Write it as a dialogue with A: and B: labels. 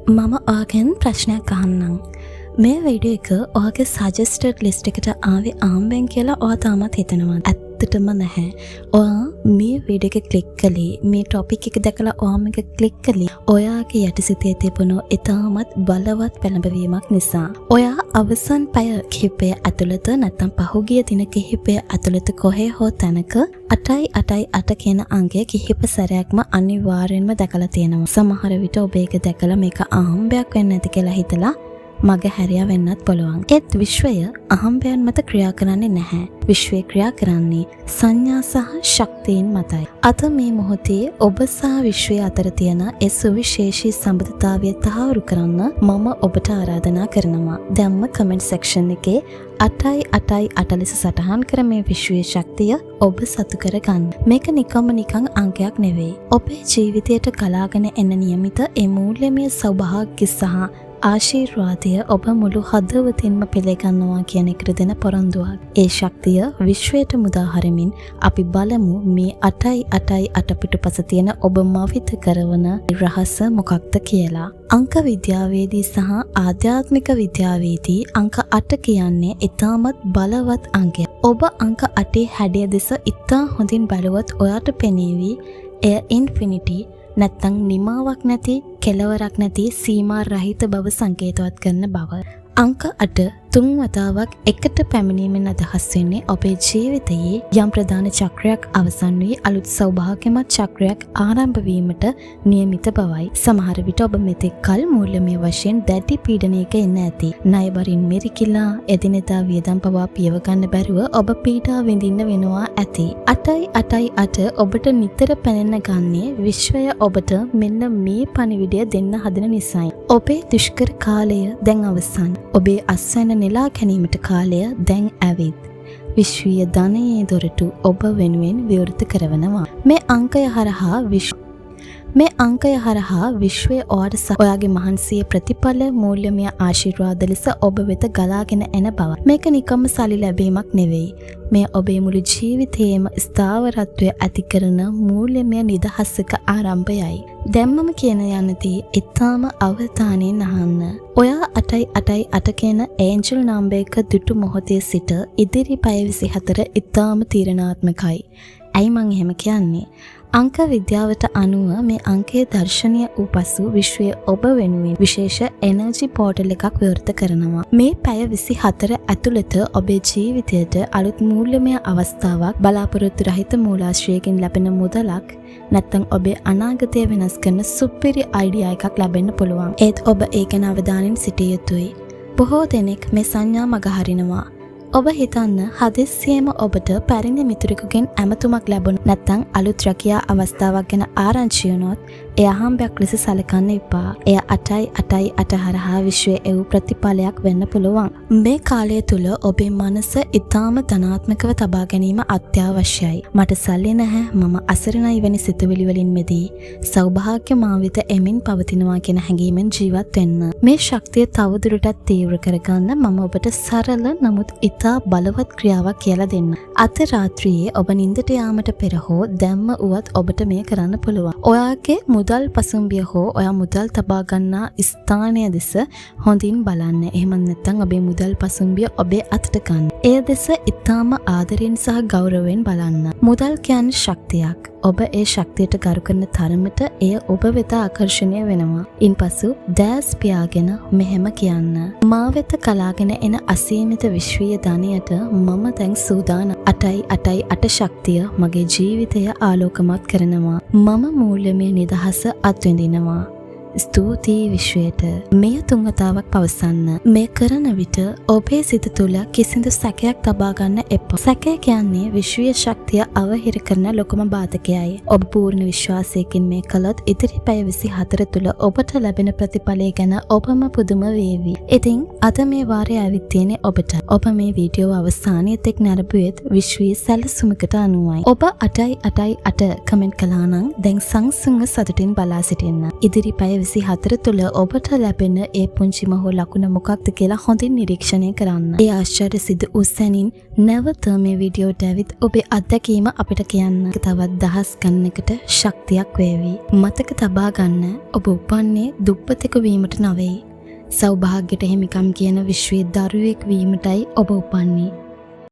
A: මම ඔයාගෙන් ප්‍රශ්නයක් අහන්නම්. මේ වීඩියෝ එක ඔයාගේ සජෙස්ටඩ් ලිස්ට් එකට ආවේ ආම්බෙන් කියලා ඔයා තාමත් හිතනවා. ඇත්තටම නැහැ. ඔයා මේ වීඩියෝ එක ක්ලික් කළේ මේ ටොපික් එක දැකලා ඔයා මේක ක්ලික් කළේ ඔයාගේ යටිසිතේ තිබුණු ඊටමත් බලවත් පෙළඹවීමක් නිසා. ඔයා අවසන් පැය කිහිපය ඇතුළත නැත්නම් පහුගිය දින කිහිපය ඇතුළත කොහේ හෝ තැනක 8.8 කියන අංකය කිහිප සැරයක්ම අනිවාර්යෙන්ම දැකලා තියෙනවා. සමහර විට ඔබ ඒක දැකලා මේක අහම්බයක් වෙන්න ඇති කියලා හිතලා මගේ හැරියා වෙන්නත් පුළුවන්. ඒත් විශ්වය අහම්බයන් මත ක්‍රියා කරන්නේ නැහැ. විශ්වය ක්‍රියා කරන්නේ සංඥා සහ ශක්තියින් මතයි. අද මේ මොහොතේ ඔබ සහ විශ්වය අතර තියෙන ඒ සුවිශේෂී සම්බන්ධතාවය තහවුරු කරන්න මම ඔබට ආරාධනා කරනවා. දැන්ම කමෙන්ට් සෙක්ෂන් එකේ 8.8 ලෙස සටහන් කර මේ විශ්වයේ ශක්තිය ඔබ සතු කරගන්න. මේක නිකන් අංකයක් නෙවෙයි. ඔබේ ජීවිතයට ගලාගෙන එන නියමිත ඒ මූල්‍යමය සෞභාග්‍ය සහ ආශිර්වාදය ඔබ මුළු හදවතින්ම පිළිගන්නවා කියන එකට දෙන පොරොන්දුවක්. ඒ ශක්තිය විශ්වයට මුදා හරිමින් අපි බලමු මේ 8.8 පිටුපස තියෙන ඔබ මවිත කරවන රහස මොකක්ද කියලා. අංක විද්‍යාවේදී සහ ආධ්‍යාත්මික විද්‍යාවේදී අංක 8 කියන්නේ ඉතාමත් බලවත් අංකයක්. ඔබ අංක 8 හැඩය දෙස ඉතා හොඳින් බලුවොත් ඔයාට පෙනේවි එය ඉන්ෆිනිටි නැත්තං නිමාවක් නැති කෙලවරක් නැති සීමා රහිත බව සංකේතවත් කරන බව. අංක 8 තුන් වතාවක් එකට පැමිණීමෙන් අදහස් වෙන්නේ ඔබේ ජීවිතයේ යම් ප්‍රධාන චක්‍රයක් අවසන් වී අලුත් සෞභාග්‍යමත් චක්‍රයක් ආරම්භ වීමට නියමිත බවයි. සමහර විට ඔබ මෙතෙක් කල මූල්‍යමය වශයෙන් දැඩි පීඩනයක ඉන්න ඇති. ණයබරින් මිරිකිලා එදිනෙදා වියදම් පවා පියව ගන්න බැරුව ඔබ පීඩා විඳින්න වෙනවා ඇති. 8.8 ඔබට නිතර පැනෙන්න ගන්නේ විශ්වය ඔබට මෙන්න මේ පණිවිඩය දෙන්න හදන නිසායි. ඔබේ දුෂ්කර කාලය දැන් අවසන්. ඔබේ අස්වැන්න නෙලා ගැනීමට කාලය දැන් ඇවිත්. විශ්වීය ධනයේ දොරටු ඔබ වෙනුවෙන් විවෘත කරවනවා. මේ අංකය හරහා විශ්වය ඔයාට සහ ඔයාගේ මහන්සියේ ප්‍රතිඵල මූල්‍යමය ආශිර්වාද ලෙස ඔබ වෙත ගලාගෙන එන බව. මේක නිකම්ම සල්ලි ලැබීමක් නෙවෙයි. මේ ඔබේ මුළු ජීවිතයේම ස්ථාවරත්වය ඇති කරන මූල්‍යමය නිදහසක ආරම්භයයි. දැම්මම කියන යන්නදී ඉතාම අවධානයෙන් අහන්න. ඔයා 8.8 කියන ඒන්ජල් නම්බර් එක දුටු මොහොතේ සිට ඉදිරි පැය 24 ඉතාම තීරණාත්මකයි. ඇයි මං එහෙම කියන්නේ? අංක විද්‍යාවට අනුව මේ අංකයේ දර්ශනීය වූ පසු විශ්වය ඔබ වෙනුවෙන් විශේෂ එනර්ජි පෝටල් එකක් විවෘත කරනවා. මේ පැය 24 ඇතුළත ඔබේ ජීවිතයට අලුත් මූල්‍යමය අවස්ථාවක්, බලාපොරොත්තු රහිත මූලාශ්‍රයකින් ලැබෙන මුදලක් නැත්නම් ඔබේ අනාගතය වෙනස් කරන සුපිරි අයිඩියා එකක් ලැබෙන්න පුළුවන්. ඒත් ඔබ ඒක ගැන අවධානයෙන් සිටිය යුතුයි. බොහෝ දෙනෙක් මේ සංඥා මගහරිනවා. ඔබ හිතන්න හදිස්සියෙම ඔබට පැරණි මිතුරෙකුගෙන් ඇමතුමක් ලැබුණොත් නැත්නම් අලුත් රැකියා අවස්ථාවක් ගැන ආරංචි වුණොත් එය අහම්බයක් ලෙස සැලකන්න එපා. එය 8.8 හරහා විශ්වයේ එව් ප්‍රතිඵලයක් වෙන්න පුළුවන්. මේ කාලය තුල ඔබේ මනස ඊටාම ධනාත්මකව තබා ගැනීම අත්‍යවශ්‍යයි. මට සල්ලි නැහැ, මම අසරණයි වැනි සිතුවිලි වලින් මිදී සෞභාග්‍ය මාවිත එමින් පවතිනවා කියන හැඟීමෙන් ජීවත් වෙන්න. මේ ශක්තිය තවදුරටත් තීව්‍ර කරගන්න මම ඔබට සරල නමුත් ඉතා බලවත් ක්‍රියාවක් කියලා දෙන්න. අද රාත්‍රියේ ඔබ නිින්දට යාමට පෙර හෝ දැම්ම උවත් ඔබට මේ කරන්න පුළුවන්. ඔයාගේ මුදල් පසුම්බිය හෝ ඔයා මුදල් තබා ගන්නා ස්ථානය දෙස හොඳින් බලන්න. එහෙම නැත්නම් ඔබේ මුදල් පසුම්බිය ඔබේ අතට ගන්න. එය දෙස ඉතාම ආදරයෙන් සහ ගෞරවයෙන් බලන්න. මුදල් කියන්නේ ශක්තියක්. ඔබ ඒ ශක්තියට ගරු කරන තරමට එය ඔබ වෙත ආකර්ෂණය වෙනවා. ඉන්පසු දැස් පියාගෙන මෙහෙම කියන්න. මා වෙත කලාගෙන එන අසීමිත විශ්වීය ධනයට මම දැන් සූදානම්. 8.8 ශක්තිය මගේ ජීවිතය ආලෝකමත් කරනවා. මම මූල්‍යමය නිදහස අත්විඳිනවා. ස්තුතියි විශ්වයට. මෙය තුන් වතාවක් පවසන්න. මේ කරන විට ඔබේ සිත තුළ කිසිදු සැකයක් තබා ගන්න එපා. සැකය කියන්නේ විශ්වීය ශක්තිය අවහිර කරන ලොකුම බාධකයයි. ඔබ පූර්ණ විශ්වාසයකින් මේ කළොත් ඉදිරි පැය 24 තුළ ඔබට ලැබෙන ප්‍රතිඵලය ගැන ඔබම පුදුම වේවි. ඉතින් අද මේ වාරය ඇවිත් තියෙන්නේ ඔබට. ඔබ මේ වීඩියෝ අවසානයේ තෙක් නරඹුවෙත් විශ්වීය සැලසුමකට අනුවයි. ඔබ 8.8 කමෙන්ට් කළා නම් දැන් සංසුන්ව සතුටින් බලා සිටින්න. ඉදිරි පැය 2024 තුළ ඔබට ලැබෙන ඒ පුංචිම හෝ ලකුණ මොකක්ද කියලා හොඳින් නිරීක්ෂණය කරන්න. ඒ ආශ්චර්ය සිදු වූ සැනින් නැවත මේ වීඩියෝට ඇවිත් ඔබේ අත්දැකීම අපිට කියන්න. තවත් දහස් ගණනකට ශක්තියක් වේවි. මතක තබා ගන්න, ඔබ උපන්නේ දුප්පතෙකු වීමට නොවේ. සෞභාග්‍යයට හිමිකම් කියන විශ්වයේ දරුවෙක් වීමටයි ඔබ උපන්නේ.